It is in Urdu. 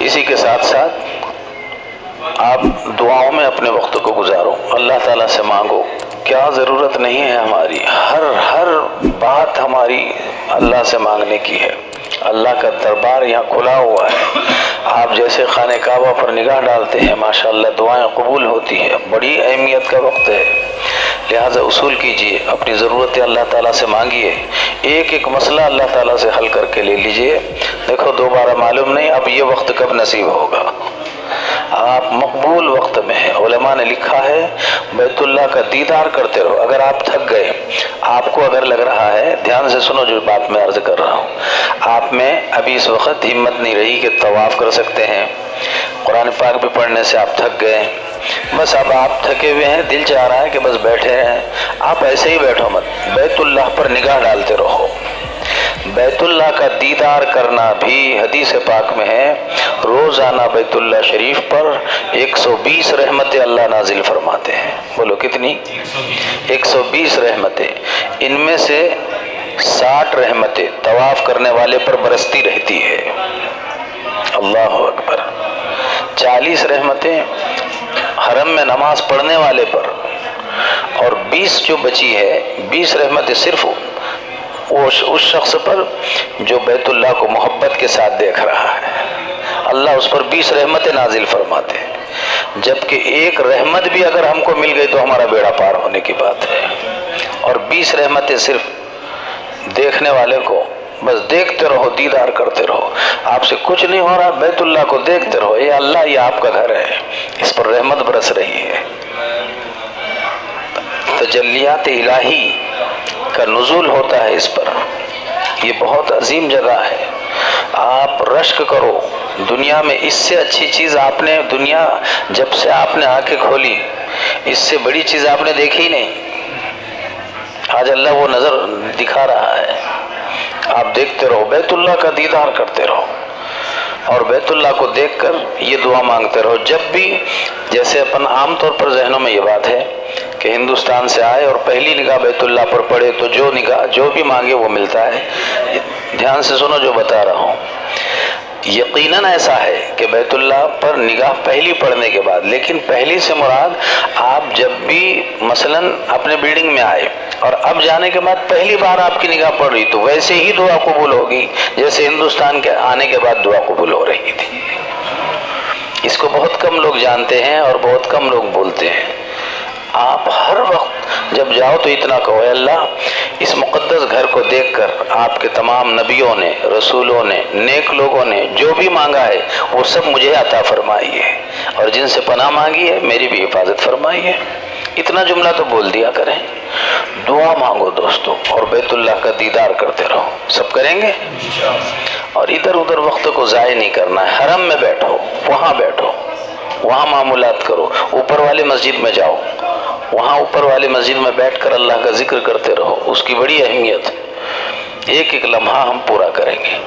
اسی کے ساتھ ساتھ آپ دعاؤں میں اپنے وقت کو گزارو، اللہ تعالیٰ سے مانگو۔ کیا ضرورت نہیں ہے ہماری، ہر بات ہماری اللہ سے مانگنے کی ہے۔ اللہ کا دربار یہاں کھلا ہوا ہے۔ آپ جیسے خانہ کعبہ پر نگاہ ڈالتے ہیں ماشاءاللہ دعائیں قبول ہوتی ہیں، بڑی اہمیت کا وقت ہے، لہٰذا اصول کیجئے، اپنی ضرورتیں اللہ تعالیٰ سے مانگیے، ایک ایک مسئلہ اللہ تعالیٰ سے حل کر کے لے لیجئے۔ دیکھو دوبارہ معلوم نہیں اب یہ وقت کب نصیب ہوگا، آپ مقبول وقت میں ہیں۔ علماء نے لکھا ہے بیت اللہ کا دیدار کرتے رہو۔ اگر آپ تھک گئے، آپ کو اگر لگ رہا ہے، دھیان سے سنو جو بات میں عرض کر رہا ہوں، آپ میں ابھی اس وقت ہمت نہیں رہی کہ طواف کر سکتے ہیں، قرآن پاک بھی پڑھنے سے آپ تھک گئے، بس اب آپ تھکے ہوئے ہیں، دل چاہ رہا ہے کہ بس بیٹھے ہیں، آپ ایسے ہی بیٹھو مت، بیت اللہ پر نگاہ ڈالتے رہو۔ بیت اللہ کا دیدار کرنا بھی حدیث پاک میں ہے، روزانہ بیت اللہ شریف پر 120 رحمتیں اللہ نازل فرماتے ہیں۔ بولو کتنی؟ 120 رحمتیں، ان میں سے 60 رحمتیں طواف کرنے والے پر برستی رہتی ہے، اللہ اکبر۔ 40 رحمتیں حرم میں نماز پڑھنے والے پر، اور 20 جو بچی ہے، 20 رحمتیں صرف اس شخص پر جو بیت اللہ کو محبت کے ساتھ دیکھ رہا ہے، اللہ اس پر 20 رحمتیں نازل فرماتے ہیں، جبکہ ایک رحمت بھی اگر ہم کو مل گئی تو ہمارا بیڑا پار ہونے کی بات ہے، اور 20 رحمتیں صرف دیکھنے والے کو، بس دیکھتے رہو، دیدار کرتے رہو، آپ سے کچھ نہیں ہو رہا، بیت اللہ کو دیکھتے رہو، یہ اللہ یہ آپ کا گھر ہے، اس پر رحمت برس رہی ہے، تجلیات الہی کا نزول ہوتا ہے اس پر، یہ بہت عظیم جگہ ہے۔ آپ رشک کرو، دنیا میں اس سے اچھی چیز آپ نے، دنیا جب سے آپ نے آنکھیں کھولی اس سے بڑی چیز آپ نے دیکھی ہی نہیں، آج اللہ وہ نظر دکھا رہا ہے، آپ دیکھتے رہو، بیت اللہ کا دیدار کرتے رہو، اور بیت اللہ کو دیکھ کر یہ دعا مانگتے رہو۔ جب بھی، جیسے اپن عام طور پر ذہنوں میں یہ بات ہے کہ ہندوستان سے آئے اور پہلی نگاہ بیت اللہ پر پڑے تو جو بھی مانگے وہ ملتا ہے، دھیان سے سنو جو بتا رہا ہوں، یقیناً ایسا ہے کہ بیت اللہ پر نگاہ پہلی پڑھنے کے بعد، لیکن پہلی سے مراد آپ جب بھی مثلا اپنے بلڈنگ میں آئے اور اب جانے کے بعد پہلی بار آپ کی نگاہ پڑ رہی تو ویسے ہی دعا قبول ہوگی جیسے ہندوستان کے آنے کے بعد دعا قبول ہو رہی تھی۔ اس کو بہت کم لوگ جانتے ہیں اور بہت کم لوگ بولتے ہیں۔ آپ ہر وقت جب جاؤ تو اتنا کہو، اے اللہ اس مقدس گھر کو دیکھ کر آپ کے تمام نبیوں نے، رسولوں نے، نیک لوگوں نے جو بھی مانگا ہے وہ سب مجھے عطا فرمائیے، اور جن سے پناہ مانگی ہے میری بھی حفاظت فرمائیے۔ اتنا جملہ تو بول دیا کریں، دعا مانگو دوستو، اور بیت اللہ کا دیدار کرتے رہو، سب کریں گے، اور ادھر ادھر وقت کو ضائع نہیں کرنا ہے۔ حرم میں بیٹھو، وہاں معمولات کرو، اوپر والی مسجد میں جاؤ، وہاں اوپر والی مسجد میں بیٹھ کر اللہ کا ذکر کرتے رہو، اس کی بڑی اہمیت، ایک ایک لمحہ ہم پورا کریں گے۔